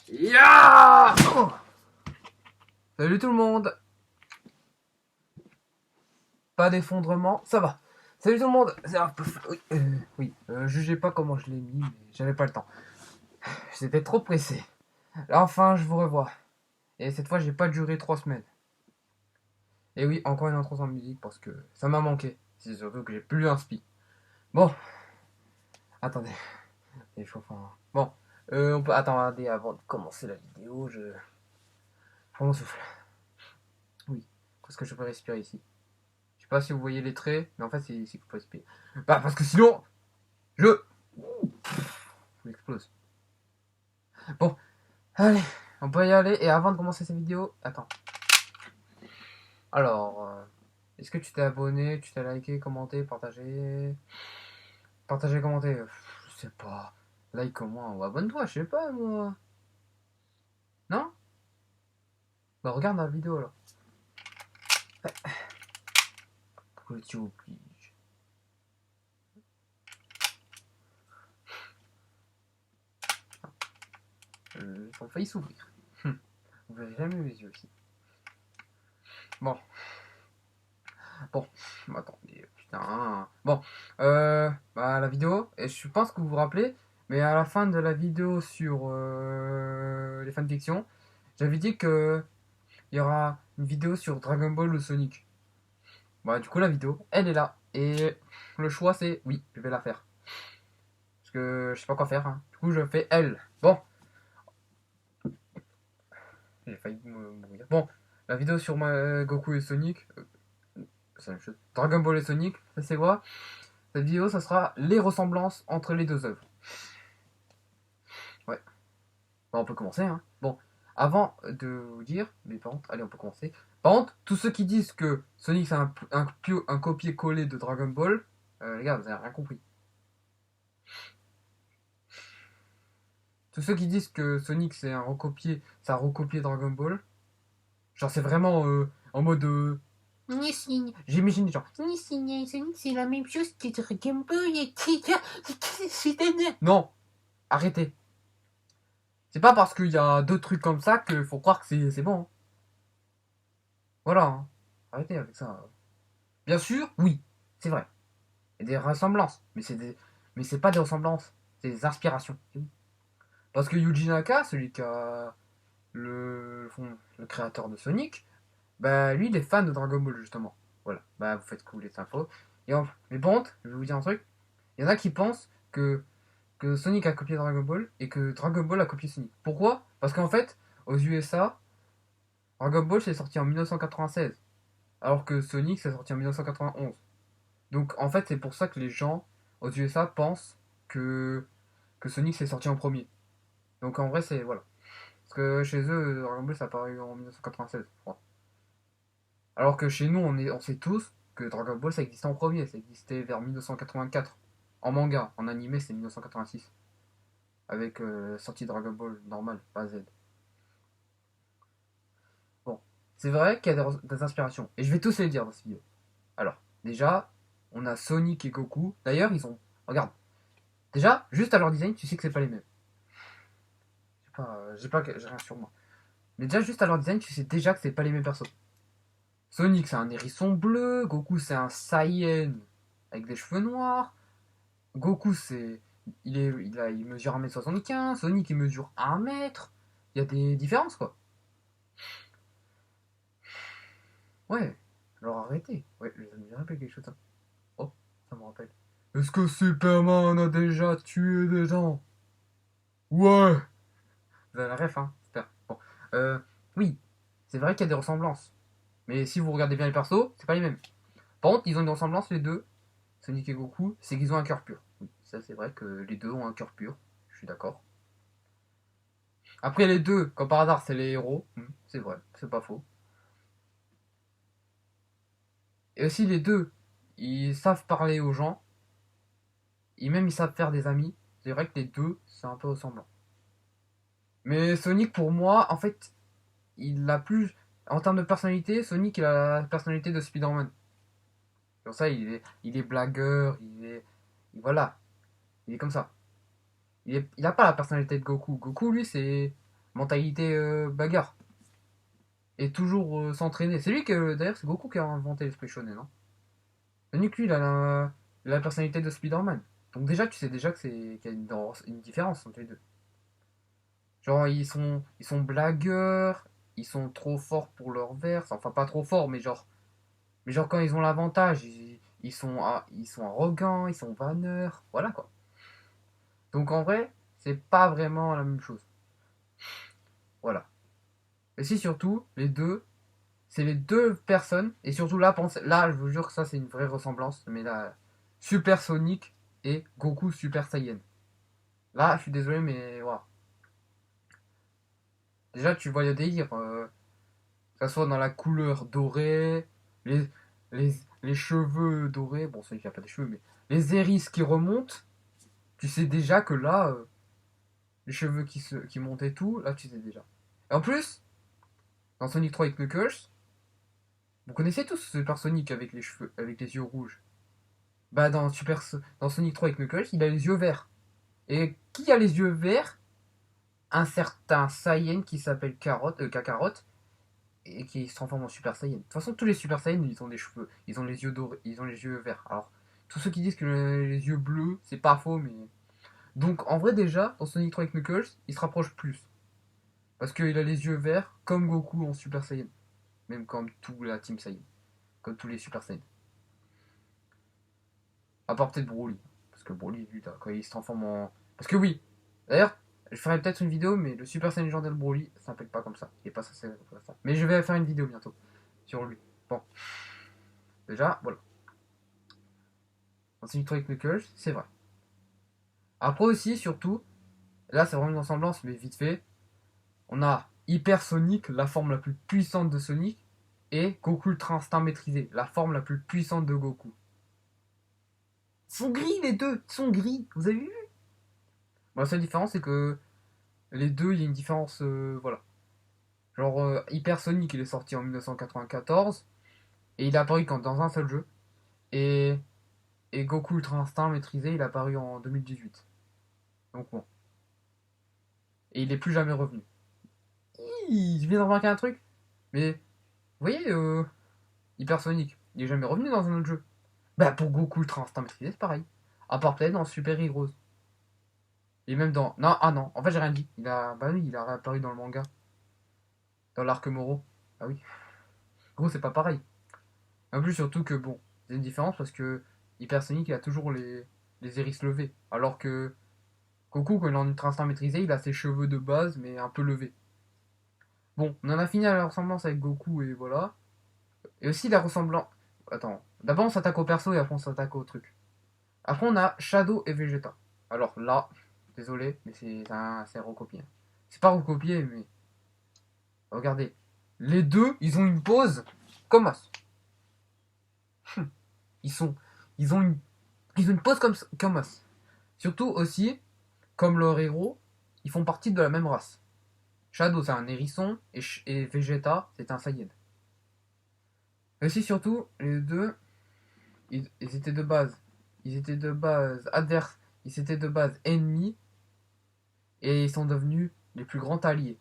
Ya oh. Salut tout le monde. Pas d'effondrement, ça va. Salut tout le monde. C'est un peu... jugez pas comment je l'ai mis, mais j'avais pas le temps. J'étais trop pressé. Là, enfin, je vous revois. Et cette fois, j'ai pas duré 3 semaines. Et oui, encore une intro sans musique parce que ça m'a manqué. C'est surtout que j'ai plus d'inspi. Bon, attendez. Il faut enfin... Bon, on peut attendre avant de commencer la vidéo. Je prends mon souffle. Oui, parce que je peux respirer ici. Je sais pas si vous voyez les traits, mais en fait, c'est ici qu'il faut respirer. Bah, parce que sinon, je m'explose. Bon, allez, on peut y aller. Et avant de commencer cette vidéo, attends. Alors, est-ce que tu t'es abonné, tu t'es liké, commenté, partagé? Partagé, commenté, je sais pas. Like au moins, ou abonne-toi, je sais pas moi. Non? Bah, regarde la vidéo là. Pourquoi tu obliges? Ils ont failli s'ouvrir. Vous verrez jamais mes yeux ici. Bon, bon, attendez, putain. Bon, bah, la vidéo, et je pense que vous vous rappelez, mais à la fin de la vidéo sur les fanfictions, j'avais dit que il y aura une vidéo sur Dragon Ball ou Sonic. Bah, du coup, la vidéo, elle est là. Et le choix, c'est oui, je vais la faire. Parce que je sais pas quoi faire. Hein. Du coup, je fais elle. Bon, j'ai failli mourir. Bon, la vidéo sur Goku et Sonic, c'est la même chose. Dragon Ball et Sonic, ça c'est quoi? Cette vidéo, ça sera les ressemblances entre les deux œuvres. Ouais. Bah, on peut commencer, hein. Bon, avant de vous dire, mais par contre, allez, on peut commencer. Par contre, tous ceux qui disent que Sonic c'est un copier-coller de Dragon Ball, les gars, vous avez rien compris. Tous ceux qui disent que Sonic c'est un recopier, ça a recopié Dragon Ball, genre c'est vraiment en mode. J'imagine genre. Sonic c'est la même chose que Dragon Ball et non, arrêtez. C'est pas parce qu'il y a deux trucs comme ça qu'il faut croire que c'est bon. Hein. Voilà. Hein. Arrêtez avec ça. Bien sûr, oui, c'est vrai. Il y a des ressemblances, mais c'est pas des ressemblances, c'est des inspirations. Parce que Yuji Naka, celui qui a le créateur de Sonic, bah lui il est fan de Dragon Ball justement. Voilà, bah vous faites cool les infos. Mais bon, je vais vous dire un truc. Il y en a qui pensent que Sonic a copié Dragon Ball et que Dragon Ball a copié Sonic. Pourquoi? Parce qu'en fait, aux USA, Dragon Ball c'est sorti en 1996, alors que Sonic c'est sorti en 1991. Donc en fait c'est pour ça que les gens aux USA pensent que Sonic c'est sorti en premier. Donc en vrai c'est voilà. Parce que chez eux, Dragon Ball ça a apparu en 1996, je crois. Alors que chez nous, on sait tous que Dragon Ball ça existait en premier, ça existait vers 1984. En manga, en animé c'est 1986. Avec sortie Dragon Ball normal, pas Z. Bon, c'est vrai qu'il y a des inspirations. Et je vais tous les dire dans cette vidéo. Alors, déjà, on a Sonic et Goku. D'ailleurs, ils ont. Regarde. Déjà, juste à leur design, tu sais que c'est pas les mêmes. J'ai rien sur moi. Mais déjà, juste à leur design, tu sais déjà que c'est pas les mêmes persos. Sonic, c'est un hérisson bleu. Goku, c'est un Saiyan avec des cheveux noirs. Goku, c'est. Il mesure 1m75. Sonic, il mesure 1 mètre. Il y a des différences, quoi. Ouais. Alors arrêtez. Ouais, ça me rappelle quelque chose. Ça. Oh, ça me rappelle. Est-ce que Superman a déjà tué des gens? Ouais. Vous avez la ref, hein? Super. Bon. Oui. C'est vrai qu'il y a des ressemblances. Mais si vous regardez bien les persos, c'est pas les mêmes. Par contre, ils ont une ressemblance les deux, Sonic et Goku, c'est qu'ils ont un cœur pur. Oui, ça c'est vrai que les deux ont un cœur pur, je suis d'accord. Après les deux, comme par hasard, c'est les héros, c'est vrai, c'est pas faux. Et aussi les deux, ils savent parler aux gens, et même ils savent faire des amis. C'est vrai que les deux, c'est un peu ressemblant. Mais Sonic, pour moi, en fait, il a plus... En termes de personnalité, Sonic, il a la personnalité de Spider-Man. Comme ça, il est blagueur, voilà, il est comme ça. Il a pas la personnalité de Goku. Goku, lui, c'est mentalité bagarre. Et toujours s'entraîner. C'est lui que, d'ailleurs, c'est Goku qui a inventé l'esprit shonen, non? Sonic, lui, il a la personnalité de Spider-Man. Donc déjà, tu sais déjà que qu'il y a une différence entre les deux. Genre, ils sont blagueurs, ils sont trop forts pour leur verse. Enfin, pas trop forts, mais genre quand ils ont l'avantage, ils sont arrogants, ils sont vanneurs. Voilà, quoi. Donc en vrai, c'est pas vraiment la même chose. Voilà. Et si surtout, c'est les deux personnes, et surtout là, là, je vous jure que ça, c'est une vraie ressemblance, mais là, Super Sonic et Goku Super Saiyan. Là, je suis désolé, mais voilà. Déjà, tu vois le délire, que ça soit dans la couleur dorée, les, les, les cheveux dorés, bon, Sonic n'a pas des cheveux, mais les hérisses qui remontent, tu sais déjà que là, les cheveux qui montent et tout, là, tu sais déjà. Et en plus, dans Sonic 3 avec Knuckles, vous connaissez tous Super Sonic avec les cheveux, avec les yeux rouges. Bah, dans Sonic 3 avec Knuckles, il a les yeux verts. Et qui a les yeux verts? Un certain Saiyan qui s'appelle Kakarot, et qui se transforme en Super Saiyan. De toute façon, tous les Super Saiyan, ils ont des cheveux, ils ont les yeux dorés, ils ont les yeux verts. Alors, tous ceux qui disent que les yeux bleus, c'est pas faux, mais. Donc, en vrai, déjà, dans Sonic 3 avec Knuckles, il se rapproche plus. Parce qu'il a les yeux verts, comme Goku en Super Saiyan. Même comme toute la Team Saiyan. Comme tous les Super Saiyan. À part peut-être Broly. Parce que Broly, lui, quand il se transforme en. Parce que oui, d'ailleurs, je ferai peut-être une vidéo, mais le Super Saiyan légendaire Broly, ça s'appelle pas comme ça. Il est pas censé s'appeler comme ça. Mais je vais faire une vidéo bientôt sur lui. Bon, déjà, voilà. Dans Sonic 3 avec Knuckles, c'est vrai. Après aussi, surtout, là c'est vraiment une ressemblance, mais vite fait, on a Hyper Sonic, la forme la plus puissante de Sonic, et Goku Ultra Instinct maîtrisé, la forme la plus puissante de Goku. Ils sont gris les deux, ils sont gris, vous avez vu? Bon, la seule différence c'est que les deux, il y a une différence, voilà. Genre Hyper Sonic, il est sorti en 1994, et il est apparu dans un seul jeu, et, et Goku Ultra Instinct maîtrisé, il est apparu en 2018. Donc bon. Et il est plus jamais revenu. Je viens de remarquer un truc, mais vous voyez, Hypersonic, il est jamais revenu dans un autre jeu. Bah pour Goku Ultra Instinct Maîtrisé, c'est pareil. À part peut-être dans Super Heroes. Et même dans. Non, ah non, en fait j'ai rien dit. Bah oui, il a réapparu dans le manga. Dans l'arc Moro. Ah oui. Gros, c'est pas pareil. En plus, surtout que bon, c'est une différence parce que Hypersonic, il a toujours les hérisses levés. Alors que Goku, quand il est en Ultra Instinct Maîtrisé, il a ses cheveux de base, mais un peu levés. Bon, on en a fini à la ressemblance avec Goku et voilà. Et aussi la ressemblance. Attends. D'abord on s'attaque au perso et après on s'attaque au truc. Après on a Shadow et Vegeta. Alors là, désolé, mais c'est recopié. C'est pas recopié, mais. Regardez. Les deux, ils ont une pose comme Os. Ils sont. Ils ont une. Ils ont une pose comme Os. Surtout aussi, comme leur héros, ils font partie de la même race. Shadow c'est un hérisson et Vegeta c'est un Saiyan. Et aussi surtout, les deux, ils étaient de base. Ils étaient de base adverses. Ils étaient de base ennemis. Et ils sont devenus les plus grands alliés.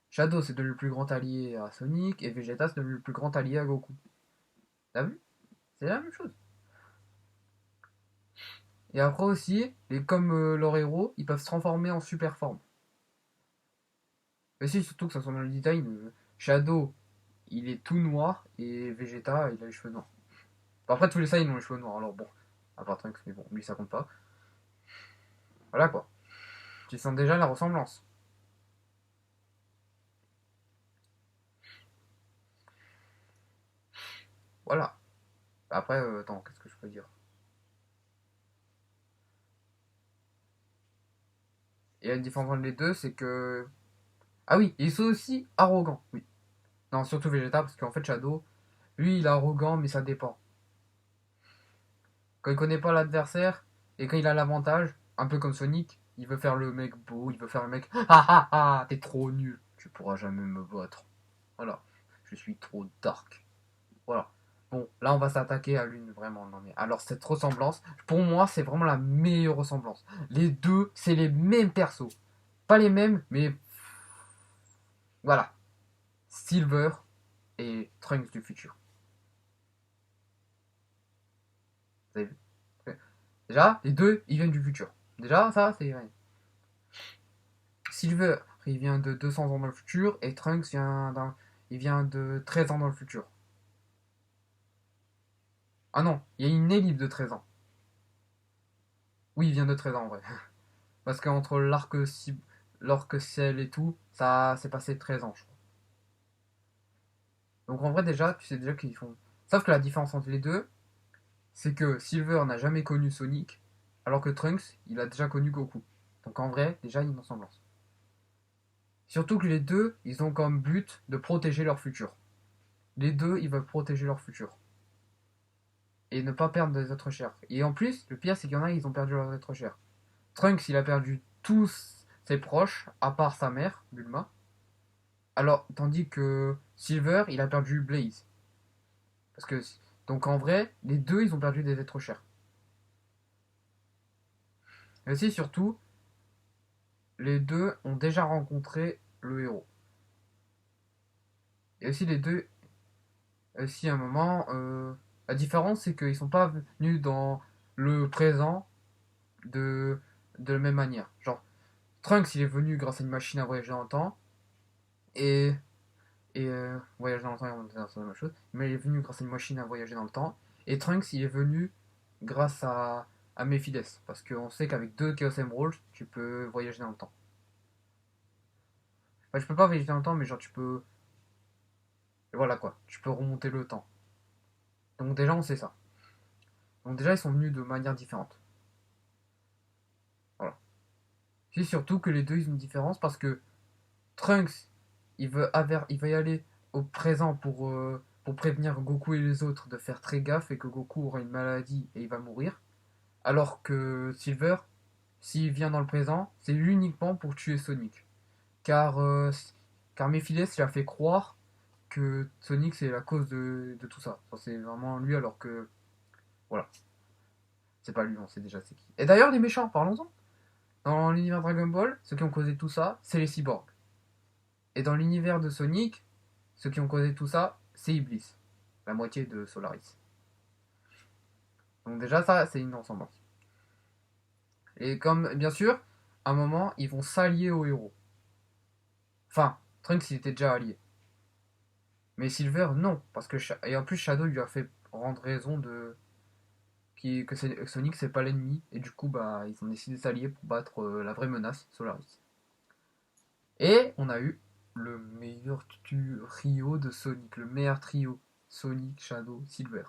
Shadow c'est devenu le plus grand allié à Sonic. Et Vegeta c'est devenu le plus grand allié à Goku. T'as vu? C'est la même chose. Et après aussi, comme leurs héros, ils peuvent se transformer en super forme. Et si, surtout que ça soit dans le design, Shadow, il est tout noir. Et Vegeta, il a les cheveux noirs. Après, tous les Saiyans ont les cheveux noirs. Alors bon, à part Trunks, mais bon, lui ça compte pas. Voilà quoi. Tu sens déjà la ressemblance. Voilà. Après, attends, qu'est-ce que je peux dire? Et la différence entre les deux, c'est que. Ah oui, ils sont aussi arrogants, oui. Non, surtout Vegeta, parce qu'en fait, Shadow, lui, il est arrogant, mais ça dépend. Quand il connaît pas l'adversaire, et quand il a l'avantage, un peu comme Sonic, il veut faire le mec beau, il veut faire le mec. Ah ah ah, t'es trop nul, tu pourras jamais me battre. Voilà, je suis trop dark. Voilà. Bon, là, on va s'attaquer à l'une vraiment. Non, mais alors, cette ressemblance, pour moi, c'est vraiment la meilleure ressemblance. Les deux, c'est les mêmes persos. Pas les mêmes, mais Voilà. Silver et Trunks du futur. Vous avez vu? Déjà, les deux, ils viennent du futur. Déjà, ça, c'est rien. Silver, il vient de 200 ans dans le futur, et Trunks il vient de 13 ans dans le futur. Ah non, il y a une ellipse de 13 ans. Oui, il vient de 13 ans en vrai. Parce qu'entre l'arc ciel et tout, ça s'est passé 13 ans, je crois. Donc en vrai, déjà, tu sais déjà qu'ils font. Sauf que la différence entre les deux, c'est que Silver n'a jamais connu Sonic, alors que Trunks, il a déjà connu Goku. Donc en vrai, déjà, il y a une ressemblance. Surtout que les deux, ils ont comme but de protéger leur futur. Les deux, ils veulent protéger leur futur. Et ne pas perdre des êtres chers. Et en plus, le pire, c'est qu'il y en a, ils ont perdu leurs êtres chers. Trunks, il a perdu tous ses proches, à part sa mère, Bulma. Alors, tandis que Silver, il a perdu Blaze. Parce que, donc en vrai, les deux, ils ont perdu des êtres chers. Et aussi, surtout, les deux ont déjà rencontré le héros. Et aussi, les deux, aussi à un moment, la différence, c'est qu'ils sont pas venus dans le présent de, de la même manière. Genre, Trunks, il est venu grâce à une machine à voyager dans le temps. Et voyager dans le temps et remonter dans le temps, c'est la même chose. Mais il est venu grâce à une machine à voyager dans le temps. Et Trunks, il est venu grâce à Mephides. Parce qu'on sait qu'avec deux Chaos Emeralds, tu peux voyager dans le temps. Enfin, je peux pas voyager dans le temps, mais genre tu peux. Voilà quoi, tu peux remonter le temps. Donc déjà, on sait ça. Donc déjà, ils sont venus de manière différente. Voilà. C'est surtout que les deux, ils ont une différence parce que Trunks, il veut y aller au présent pour prévenir Goku et les autres de faire très gaffe et que Goku aura une maladie et il va mourir. Alors que Silver, s'il vient dans le présent, c'est uniquement pour tuer Sonic. Car, car Mephiles lui a fait croire que Sonic c'est la cause de tout ça. Enfin, c'est vraiment lui alors que... Voilà. C'est pas lui, on sait déjà c'est qui. Et d'ailleurs les méchants, parlons-en. Dans l'univers Dragon Ball, ceux qui ont causé tout ça, c'est les cyborgs. Et dans l'univers de Sonic, ceux qui ont causé tout ça, c'est Iblis. La moitié de Solaris. Donc déjà ça, c'est une ressemblance. Et comme, bien sûr, à un moment, ils vont s'allier aux héros. Enfin, Trunks il était déjà allié. Mais Silver, non. Parce que, et en plus, Shadow lui a fait rendre raison que Sonic c'est pas l'ennemi. Et du coup, bah, ils ont décidé de s'allier pour battre la vraie menace, Solaris. Et on a eu le meilleur trio de Sonic. Le meilleur trio. Sonic, Shadow, Silver.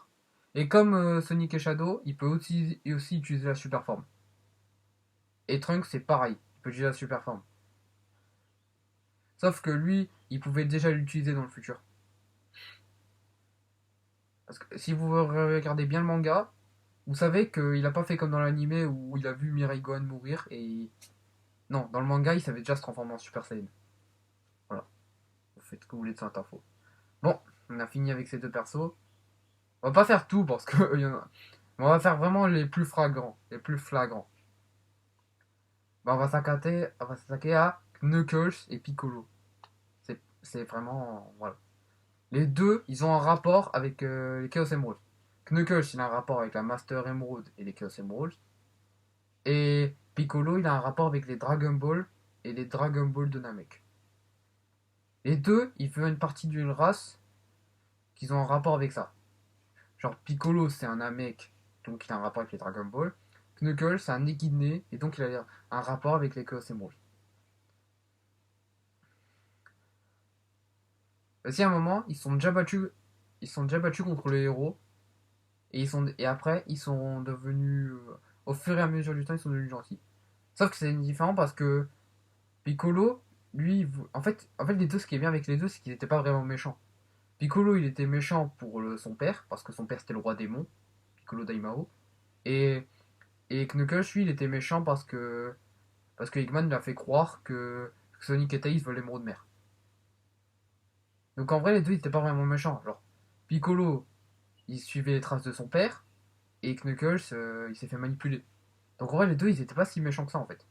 Et comme Sonic et Shadow, il peut aussi utiliser la super forme. Et Trunks, c'est pareil. Il peut utiliser la super forme. Sauf que lui, il pouvait déjà l'utiliser dans le futur. Parce que si vous regardez bien le manga, vous savez qu'il a pas fait comme dans l'animé où il a vu Mirai Gohan mourir et... Non, dans le manga, il savait déjà se transformer en Super Saiyan. Voilà. Vous faites ce que vous voulez de cette info. Bon, on a fini avec ces deux persos. On va pas faire tout parce que y en a... On va faire vraiment les plus flagrants. Les plus flagrants. Bah, on va s'attaquer à Knuckles et Piccolo. C'est vraiment... Voilà. Les deux, ils ont un rapport avec les Chaos Emeralds. Knuckles, il a un rapport avec la Master Emerald et les Chaos Emeralds. Et Piccolo, il a un rapport avec les Dragon Ball et les Dragon Ball de Namek. Les deux, ils font une partie d'une race qui ont un rapport avec ça. Genre Piccolo, c'est un Namek, donc il a un rapport avec les Dragon Ball. Knuckles, c'est un équidné, et donc il a un rapport avec les Chaos Emeralds. Aussi à un moment, ils sont déjà battus contre les héros, et après, ils sont devenus, au fur et à mesure du temps, ils sont devenus gentils. Sauf que c'est différent parce que Piccolo, lui, en fait, les deux, ce qui est bien avec les deux, c'est qu'ils n'étaient pas vraiment méchants. Piccolo, il était méchant pour son père, parce que son père c'était le roi démon, Piccolo Daimao. Et, et Knuckles, lui, il était méchant parce que Eggman lui a fait croire que Sonic et Tails veulent l'émeraude de mer. Donc en vrai, les deux, ils étaient pas vraiment méchants. Genre, Piccolo, il suivait les traces de son père, et Knuckles, il s'est fait manipuler. Donc en vrai, les deux, ils étaient pas si méchants que ça, en fait.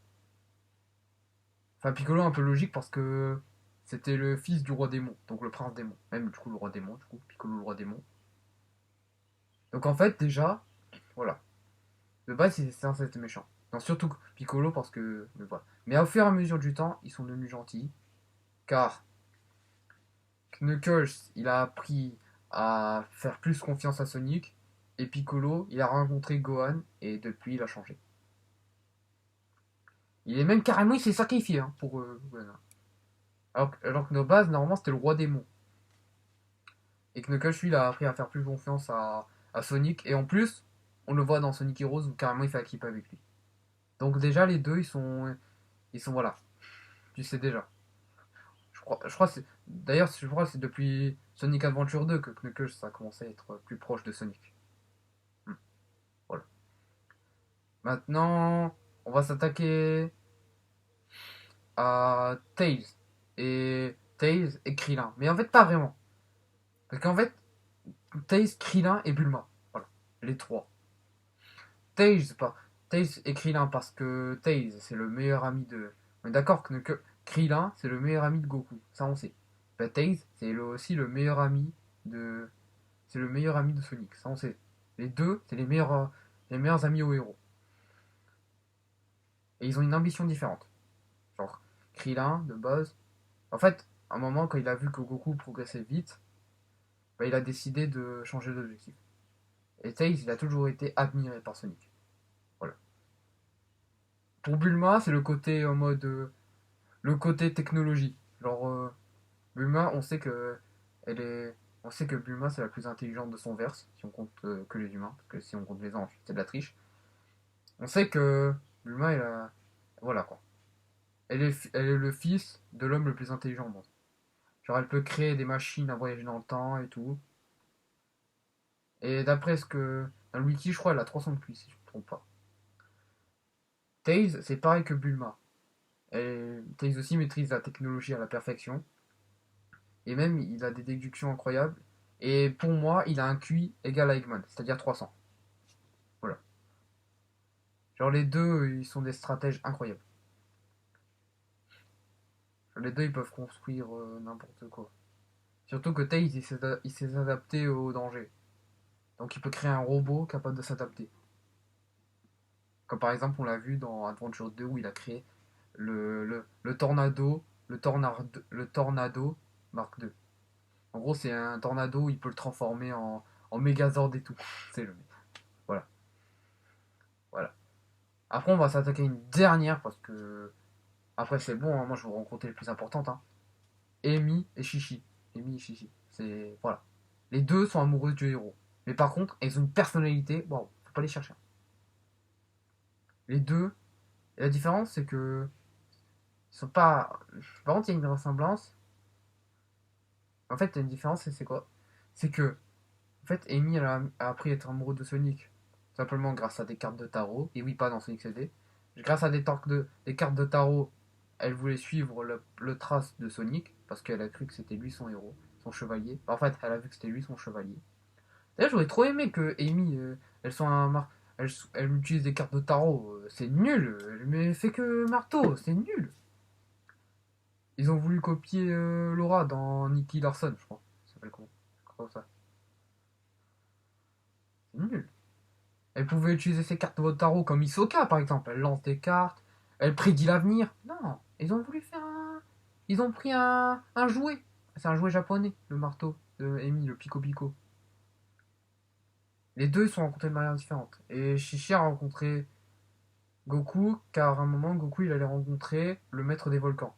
Enfin, Piccolo, un peu logique parce que c'était le fils du roi démon, donc le prince démon. Même du coup le roi démon, du coup, Piccolo le roi démon. Donc en fait, déjà, voilà. De base, c'est censé être méchant. Non, surtout Piccolo parce que. Mais voilà. Mais au fur et à mesure du temps, ils sont devenus gentils. Car Knuckles, il a appris à faire plus confiance à Sonic. Et Piccolo, il a rencontré Gohan. Et depuis, il a changé. Il est même carrément, il s'est sacrifié hein, pour Gohan. Alors que nos bases, normalement, c'était le roi démon. Et Knuckles, lui, il a appris à faire plus confiance à Sonic. Et en plus, on le voit dans Sonic Heroes où carrément il fait équipe avec lui. Donc déjà, les deux, ils sont voilà. Tu sais déjà. Je crois d'ailleurs, je crois que c'est depuis Sonic Adventure 2 que Knuckles ça a commencé à être plus proche de Sonic. Hmm, voilà. Maintenant, on va s'attaquer à Tails et Krillin. Mais en fait, pas vraiment. Parce qu'en fait, Tails, Krillin et Bulma. Voilà. Les trois. Tails, pas. Tails et Krillin parce que Tails, c'est le meilleur ami de. On est d'accord que Krillin, c'est le meilleur ami de Goku. Ça, on sait. Bah, Tails, c'est aussi le meilleur ami de. C'est le meilleur ami de Sonic. Ça, on sait. Les deux, c'est les meilleurs amis au héros. Et ils ont une ambition différente. Genre, Krillin, de base. En fait, à un moment, quand il a vu que Goku progressait vite, bah, il a décidé de changer d'objectif. Et Tails, il a toujours été admiré par Sonic. Voilà. Pour Bulma, c'est le côté en mode. Le côté technologie. Genre, Bulma, elle est. On sait que Bulma, c'est la plus intelligente de son verse, si on compte que les humains, parce que si on compte les anges, c'est de la triche. On sait que Bulma, elle a. Voilà quoi. Elle est le fils de l'homme le plus intelligent au monde. Genre, elle peut créer des machines à voyager dans le temps et tout. Et d'après ce que. Dans le wiki, je crois, elle a 300 de QI, si je ne me trompe pas. Tails, c'est pareil que Bulma. Tails aussi maîtrise la technologie à la perfection. Et même, il a des déductions incroyables. Et pour moi, il a un QI égal à Eggman, c'est-à-dire 300. Voilà. Genre, les deux, ils sont des stratèges incroyables. Genre, les deux, ils peuvent construire n'importe quoi. Surtout que Tails, il s'est adapté au danger. Donc, il peut créer un robot capable de s'adapter. Comme par exemple, on l'a vu dans Adventure 2 où il a créé le Tornado, le Tornado Mark II. En gros, c'est un tornado, il peut le transformer en Megazord et tout. C'est le. Voilà. Voilà. Après, on va s'attaquer à une dernière parce que. Après, c'est bon, hein, moi je vous rencontrer les plus importantes. Hein. Amy et Chichi. Amy et Chichi. C'est. Voilà. Les deux sont amoureux du héros. Mais par contre, elles ont une personnalité. Waouh, faut pas les chercher. Les deux. Et la différence, c'est que. Ils sont pas. Par contre, il y a une ressemblance. En fait, il y a une différence, et c'est quoi? C'est que. En fait, Amy, elle a appris à être amoureuse de Sonic. Simplement grâce à des cartes de tarot. Et oui, pas dans Sonic CD. Grâce à des cartes de tarot, elle voulait suivre le trace de Sonic. Parce qu'elle a cru que c'était lui son héros, son chevalier. En fait, elle a vu que c'était lui son chevalier. D'ailleurs, j'aurais trop aimé que Amy, elle utilise des cartes de tarot. C'est nul. Elle ne fait que marteau. C'est nul. Ils ont voulu copier Laura dans Nicky Larson, je crois. Ça s'appelle comment? Je crois ça. C'est nul. Elle pouvait utiliser ses cartes de tarot comme Hisoka, par exemple. Elle lance des cartes, elle prédit l'avenir. Non, ils ont voulu faire un. Ils ont pris un jouet. C'est un jouet japonais, le marteau de Amy, le Pico Pico. Les deux ils sont rencontrés de manière différente. Et Shishi a rencontré Goku, car à un moment, Goku il allait rencontrer le maître des volcans,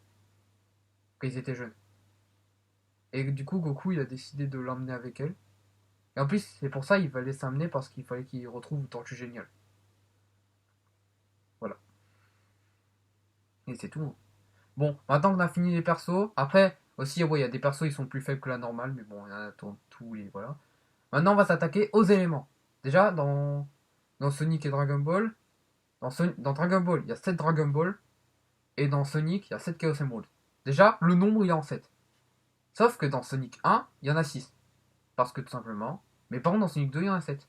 quand ils étaient jeunes. Et du coup, Goku il a décidé de l'emmener avec elle. Et en plus, c'est pour ça qu'il fallait s'amener parce qu'il fallait qu'il retrouve Tortue Géniale. Voilà. Et c'est tout. Bon, maintenant qu'on a fini les persos, après, aussi, ouais, il y a des persos, ils sont plus faibles que la normale, mais bon, il y en a tous les. Voilà. Maintenant, on va s'attaquer aux éléments. Déjà, dans Sonic et Dragon Ball, dans Dragon Ball, il y a 7 Dragon Ball, et dans Sonic, il y a 7 Chaos Emeralds. Déjà, le nombre, il est en 7. Sauf que dans Sonic 1, il y en a 6. Parce que tout simplement, mais par contre, dans Sonic 2, il y en a 7.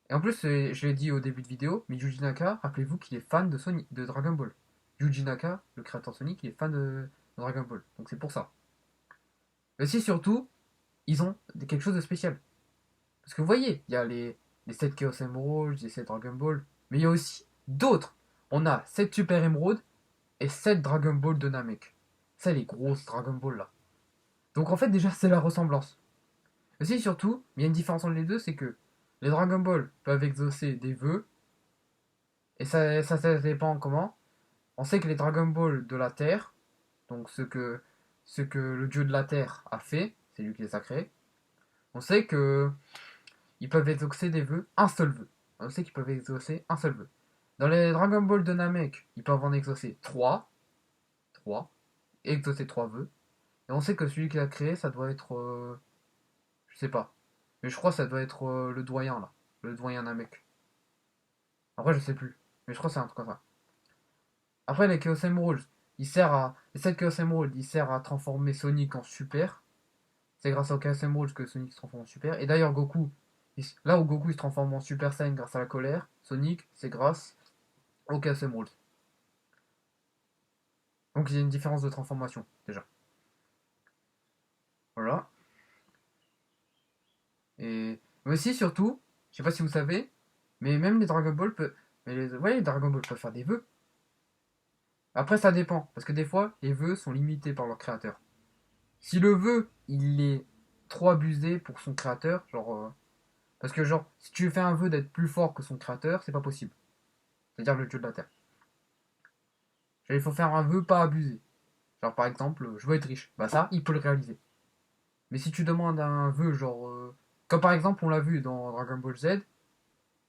Et en plus, je l'ai dit au début de vidéo, mais Yuji Naka, rappelez-vous qu'il est fan de Dragon Ball. Yuji Naka, le créateur de Sonic, il est fan dans Dragon Ball. Donc c'est pour ça. Mais si surtout, ils ont quelque chose de spécial. Parce que vous voyez, il y a les 7 Chaos Emeralds, les 7 Dragon Ball, mais il y a aussi d'autres. On a 7 Super Emerald et 7 Dragon Ball de Namek. C'est les grosses Dragon Ball là. Donc en fait déjà c'est la ressemblance. Et si surtout, il y a une différence entre les deux, c'est que les Dragon Ball peuvent exaucer des vœux, et ça dépend comment. On sait que les Dragon Ball de la Terre, donc ce que le dieu de la Terre a fait, c'est lui qui les a créés, on sait que ils peuvent exaucer des vœux, un seul vœu. On sait qu'ils peuvent exaucer un seul vœu. Dans les Dragon Ball de Namek, ils peuvent en exaucer 3, 3, et exaucer 3 vœux. Et on sait que celui qui l'a créé, ça doit être... je sais pas. Mais je crois que ça doit être le doyen, là. Le doyen Namek. Après, je sais plus. Mais je crois que c'est un truc comme ça. Après, les Chaos Emeralds, les 7 Chaos Emeralds, il sert à transformer Sonic en super. C'est grâce aux Chaos Emeralds que Sonic se transforme en super. Et d'ailleurs, Goku, là où Goku se transforme en Super Saiyan grâce à la colère, Sonic, c'est grâce aux Chaos Emeralds. Donc il y a une différence de transformation, déjà. Voilà. Mais aussi, surtout, je sais pas si vous savez, mais même les Dragon Ball peuvent. Ouais, les Dragon Ball peuvent faire des vœux. Après, ça dépend, parce que des fois, les vœux sont limités par leur créateur. Si le vœu, il est trop abusé pour son créateur, genre. Parce que, genre, si tu fais un vœu d'être plus fort que son créateur, c'est pas possible. C'est-à-dire le dieu de la terre. Genre, il faut faire un vœu pas abusé. Genre, par exemple, je veux être riche. Bah, ça, il peut le réaliser. Mais si tu demandes un vœu, genre. Comme par exemple, on l'a vu dans Dragon Ball Z,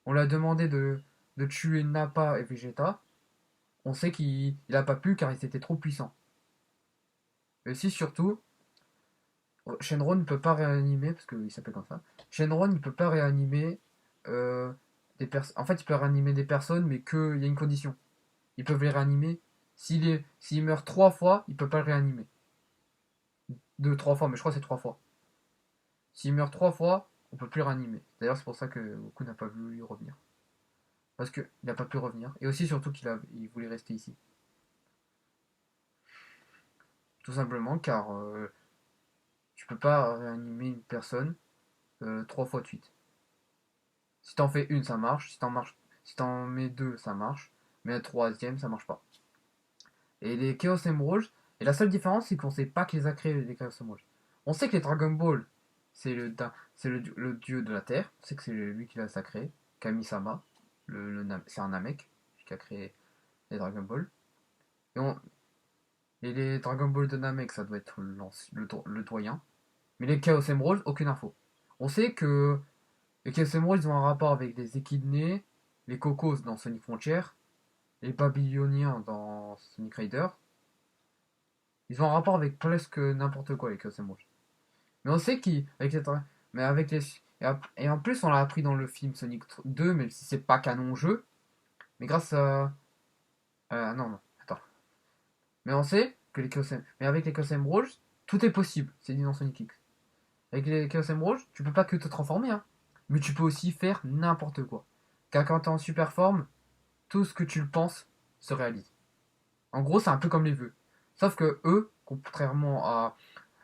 on lui a demandé de tuer Nappa et Vegeta. On sait qu'il n'a pas pu car ils étaient trop puissants. Et si surtout, Shenron ne peut pas réanimer, parce qu'il s'appelle comme ça, Shenron ne peut pas réanimer des personnes. En fait, il peut réanimer des personnes, mais qu'il y a une condition. Ils peuvent les réanimer. S'il meurt 3 fois, il peut pas le réanimer. 2, 3 fois, mais je crois que c'est 3 fois. S'il meurt 3 fois, on peut plus le réanimer. D'ailleurs, c'est pour ça que Goku n'a pas voulu revenir. Parce qu'il n'a pas pu revenir. Et aussi, surtout, il voulait rester ici. Tout simplement car tu peux pas réanimer une personne 3 fois de suite. Si t'en fais une, ça marche. Si t'en mets deux, ça marche. Mais la troisième, ça marche pas. Et les Chaos Emeralds, et la seule différence, c'est qu'on sait pas qui les a créés, les Chaos Emeralds. On sait que les Dragon Ball, c'est le dieu de la Terre. On sait que c'est lui qui l'a créé. Kami-sama. C'est un Namek qui a créé les Dragon Ball. Et, et les Dragon Ball de Namek, ça doit être le doyen. Mais les Chaos Emeralds, aucune info. On sait que les Chaos Emeralds ils ont un rapport avec les Échidnés, les Cocos dans Sonic Frontier, les Babyloniens dans Sonic Rider. Ils ont un rapport avec presque n'importe quoi, les Chaos Emeralds. Mais on sait qu'ils. Mais avec les. Et en plus, on l'a appris dans le film Sonic 2, même si c'est pas canon jeu. Mais grâce à. Non, non, attends. Mais on sait que les Chaos Emeralds. Mais avec les Chaos Emeralds, tout est possible, c'est dit dans Sonic X. Avec les Chaos Emeralds, tu peux pas que te transformer, hein. Mais tu peux aussi faire n'importe quoi. Car quand t'es en super forme, tout ce que tu le penses se réalise. En gros, c'est un peu comme les vœux. Sauf que eux, contrairement à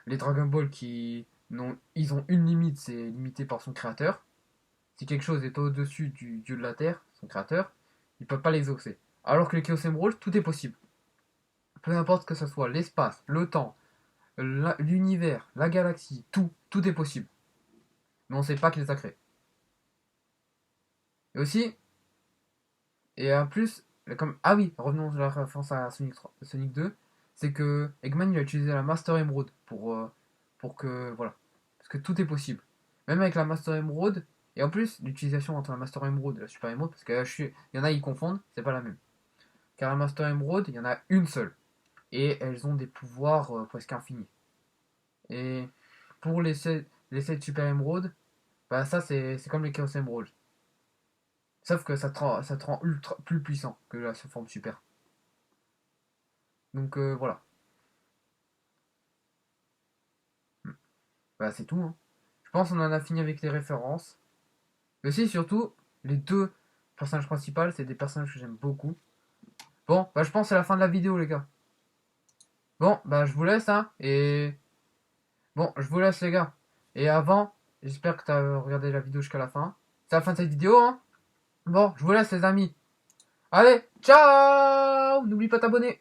les Dragon Ball ils ont une limite, c'est limité par son créateur. Si quelque chose est au-dessus du dieu de la terre, son créateur, ils peuvent pas l'exaucer. Alors que les Chaos Emeralds, tout est possible. Peu importe que ce soit l'espace, le temps, l'univers, la galaxie, tout est possible. Mais on sait pas qui les a créés. Et aussi, et en plus, comme. Ah oui, revenons à la référence à Sonic 2, c'est que Eggman il a utilisé la Master Emerald pour que. Voilà. Parce que tout est possible. Même avec la Master Emerald, et en plus, l'utilisation entre la Master Emerald et la Super Emerald, parce qu'il y en a, ils confondent, c'est pas la même. Car la Master Emerald, il y en a une seule. Et elles ont des pouvoirs presque infinis. Et pour les 7 Super Emerald, bah ça c'est comme les Chaos Emerald. Sauf que ça te rend ultra plus puissant que la forme super. Donc voilà. Bah c'est tout, hein. Je pense qu'on en a fini avec les références. Mais aussi surtout, les deux personnages principaux, c'est des personnages que j'aime beaucoup. Bon, bah je pense que c'est la fin de la vidéo les gars. Bon, bah je vous laisse, hein. Et bon, je vous laisse les gars. Et avant, j'espère que t'as regardé la vidéo jusqu'à la fin. C'est la fin de cette vidéo, hein. Bon, je vous laisse les amis. Allez, ciao! N'oublie pas de t'abonner.